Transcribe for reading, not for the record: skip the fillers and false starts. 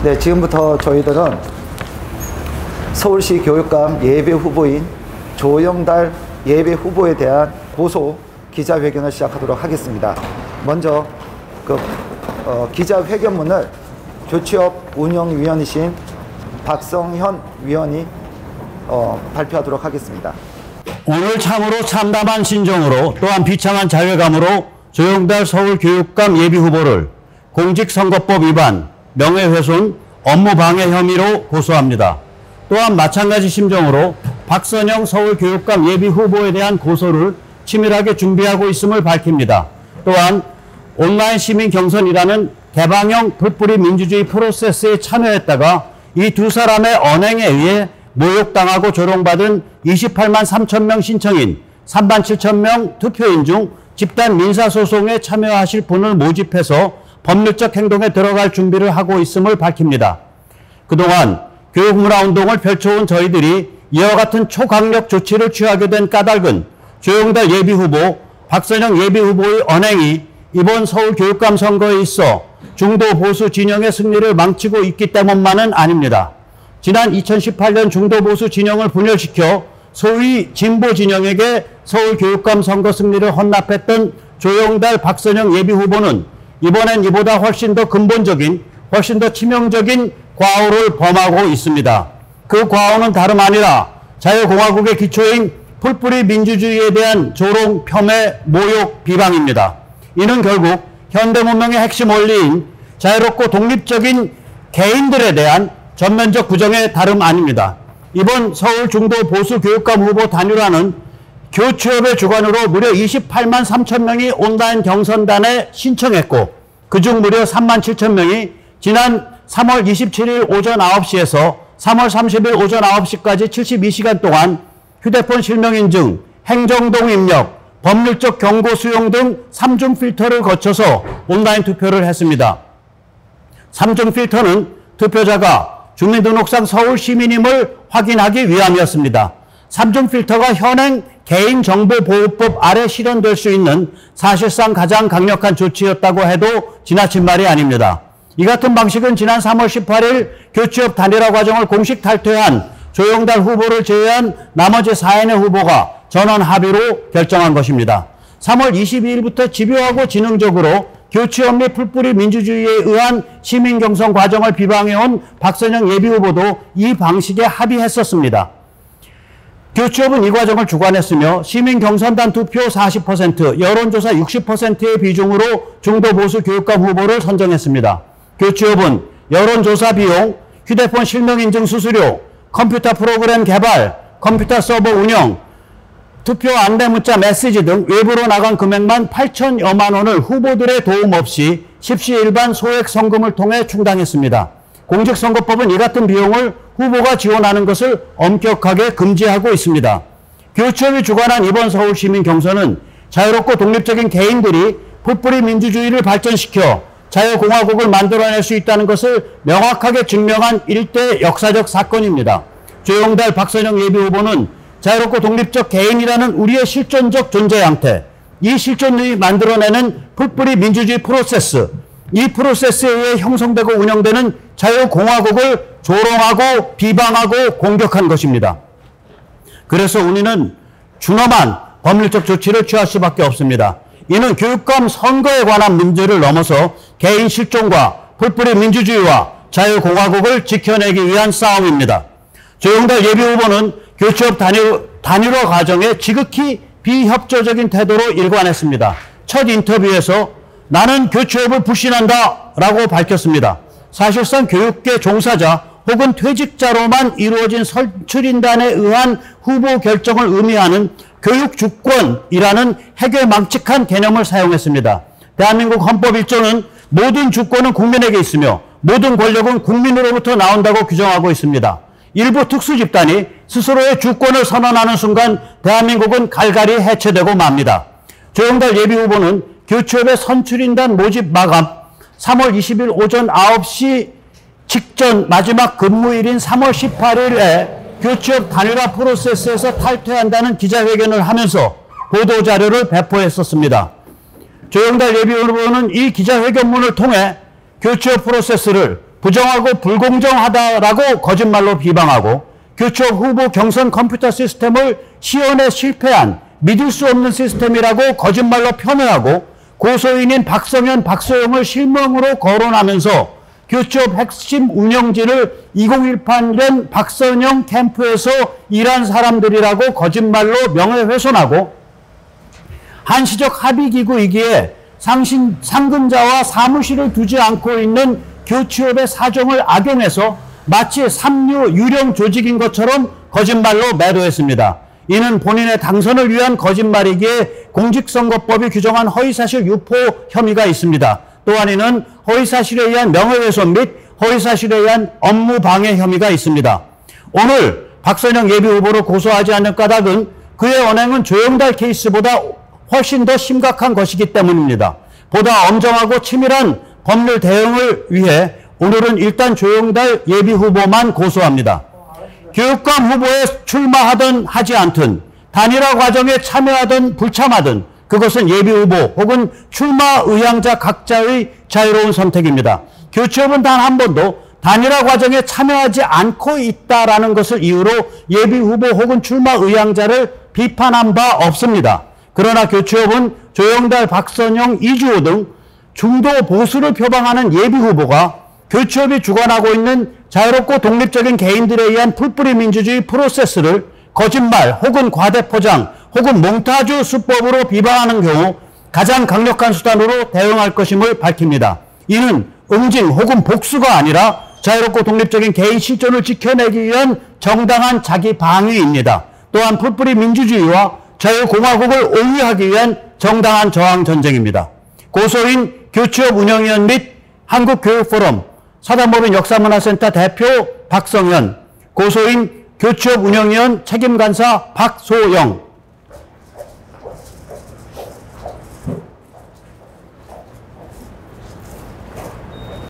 네, 지금부터 저희들은 서울시 교육감 예비 후보인 조영달 예비 후보에 대한 고소 기자회견을 시작하도록 하겠습니다. 먼저 기자회견문을 교취업 운영위원이신 박성현 위원이 발표하도록 하겠습니다. 오늘 참으로 참담한 심정으로 또한 비참한 자괴감으로 조영달 서울교육감 예비후보를 공직선거법 위반, 명예훼손, 업무방해 혐의로 고소합니다. 또한 마찬가지 심정으로 박선영 서울교육감 예비후보에 대한 고소를 치밀하게 준비하고 있음을 밝힙니다. 또한 온라인 시민경선이라는 개방형 풀뿌리 민주주의 프로세스에 참여했다가 이 두 사람의 언행에 의해 모욕당하고 조롱받은 28만 3천 명 신청인 3만 7천 명 투표인 중 집단 민사소송에 참여하실 분을 모집해서 법률적 행동에 들어갈 준비를 하고 있음을 밝힙니다. 그동안 교육문화운동을 펼쳐온 저희들이 이와 같은 초강력 조치를 취하게 된 까닭은 조영달 예비후보, 박선영 예비후보의 언행이 이번 서울교육감 선거에 있어 중도 보수 진영의 승리를 망치고 있기 때문만은 아닙니다. 지난 2018년 중도 보수 진영을 분열시켜 소위 진보 진영에게 서울교육감 선거 승리를 헌납했던 조영달, 박선영 예비후보는 이번엔 이보다 훨씬 더 근본적인, 훨씬 더 치명적인 과오를 범하고 있습니다. 그 과오는 다름 아니라 자유공화국의 기초인 풀뿌리 민주주의에 대한 조롱, 폄훼, 모욕, 비방입니다. 이는 결국 현대문명의 핵심 원리인 자유롭고 독립적인 개인들에 대한 전면적 부정의 다름 아닙니다. 이번 서울 중도 보수 교육감 후보 단일화는 교취업의 주관으로 무려 28만 3천 명이 온라인 경선단에 신청했고 그중 무려 3만 7천 명이 지난 3월 27일 오전 9시에서 3월 30일 오전 9시까지 72시간 동안 휴대폰 실명인증, 행정동 입력, 법률적 경고 수용 등 3중 필터를 거쳐서 온라인 투표를 했습니다. 3중 필터는 투표자가 주민등록상 서울 시민임을 확인하기 위함이었습니다. 3중 필터가 현행 개인정보보호법 아래 실현될 수 있는 사실상 가장 강력한 조치였다고 해도 지나친 말이 아닙니다. 이 같은 방식은 지난 3월 18일 교취업 단일화 과정을 공식 탈퇴한 조영달 후보를 제외한 나머지 4인의 후보가 전원 합의로 결정한 것입니다. 3월 22일부터 집요하고 지능적으로 교취업 및 풀뿌리 민주주의에 의한 시민경선 과정을 비방해온 박선영 예비후보도 이 방식에 합의했었습니다. 교취업은 이 과정을 주관했으며 시민경선단 투표 40%, 여론조사 60%의 비중으로 중도보수 교육감 후보를 선정했습니다. 교취업은 여론조사 비용, 휴대폰 실명인증 수수료, 컴퓨터 프로그램 개발, 컴퓨터 서버 운영, 투표 안내문자 메시지 등 외부로 나간 금액만 8천여만 원을 후보들의 도움 없이 십시일반 소액 성금을 통해 충당했습니다. 공직선거법은 이 같은 비용을 후보가 지원하는 것을 엄격하게 금지하고 있습니다. 교취업이 주관한 이번 서울시민 경선은 자유롭고 독립적인 개인들이 풀뿌리 민주주의를 발전시켜 자유공화국을 만들어낼 수 있다는 것을 명확하게 증명한 일대 역사적 사건입니다. 조영달, 박선영 예비후보는 자유롭고 독립적 개인이라는 우리의 실존적 존재 양태, 이 실존이 만들어내는 풀뿌리 민주주의 프로세스, 이 프로세스에 의해 형성되고 운영되는 자유공화국을 조롱하고 비방하고 공격한 것입니다. 그래서 우리는 준엄한 법률적 조치를 취할 수밖에 없습니다. 이는 교육감 선거에 관한 문제를 넘어서 개인 실존과 풀뿌리 민주주의와 자유공화국을 지켜내기 위한 싸움입니다. 조영달 예비후보는 교취업 단일화 과정에 지극히 비협조적인 태도로 일관했습니다. 첫 인터뷰에서 나는 교취업을 불신한다 라고 밝혔습니다. 사실상 교육계 종사자 혹은 퇴직자로만 이루어진 선출인단에 의한 후보 결정을 의미하는 교육주권이라는 해괴망측한 개념을 사용했습니다. 대한민국 헌법 1조는 모든 주권은 국민에게 있으며 모든 권력은 국민으로부터 나온다고 규정하고 있습니다. 일부 특수집단이 스스로의 주권을 선언하는 순간 대한민국은 갈갈이 해체되고 맙니다. 조영달 예비후보는 교취업의 선출인단 모집 마감 3월 20일 오전 9시 직전 마지막 근무일인 3월 18일에 교취업 단일화 프로세스에서 탈퇴한다는 기자회견을 하면서 보도자료를 배포했었습니다. 조영달 예비후보는 이 기자회견문을 통해 교취업 프로세스를 부정하고 불공정하다라고 거짓말로 비방하고 교첩 후보 경선 컴퓨터 시스템을 시연에 실패한 믿을 수 없는 시스템이라고 거짓말로 폄훼하고 고소인인 박성현, 박소영을 실명으로 거론하면서 교첩 핵심 운영진을 2018년 박선영 캠프에서 일한 사람들이라고 거짓말로 명예훼손하고 한시적 합의기구이기에 상근자와 사무실을 두지 않고 있는 교취업의 사정을 악용해서 마치 삼류 유령 조직인 것처럼 거짓말로 매도했습니다. 이는 본인의 당선을 위한 거짓말이기에 공직선거법이 규정한 허위사실 유포 혐의가 있습니다. 또한 이는 허위사실에 의한 명예훼손 및 허위사실에 의한 업무방해 혐의가 있습니다. 오늘 박선영 예비후보를 고소하지 않는 까닭은 그의 언행은 조영달 케이스보다 훨씬 더 심각한 것이기 때문입니다. 보다 엄정하고 치밀한 법률 대응을 위해 오늘은 일단 조영달 예비후보만 고소합니다. 교육감 후보에 출마하든 하지 않든 단일화 과정에 참여하든 불참하든 그것은 예비후보 혹은 출마 의향자 각자의 자유로운 선택입니다. 교취업은 단 한 번도 단일화 과정에 참여하지 않고 있다라는 것을 이유로 예비후보 혹은 출마 의향자를 비판한 바 없습니다. 그러나 교취업은 조영달, 박선영, 이주호 등 중도 보수를 표방하는 예비후보가 교취업이 주관하고 있는 자유롭고 독립적인 개인들에 의한 풀뿌리 민주주의 프로세스를 거짓말 혹은 과대포장 혹은 몽타주 수법으로 비방하는 경우 가장 강력한 수단으로 대응할 것임을 밝힙니다. 이는 응징 혹은 복수가 아니라 자유롭고 독립적인 개인 실존을 지켜내기 위한 정당한 자기 방위입니다. 또한 풀뿌리 민주주의와 자유공화국을 옹호하기 위한 정당한 저항 전쟁입니다. 고소인 교취업 운영위원 및 한국교육포럼 사단법인 역사문화센터 대표 박성현, 고소인 교취업 운영위원 책임간사 박소영,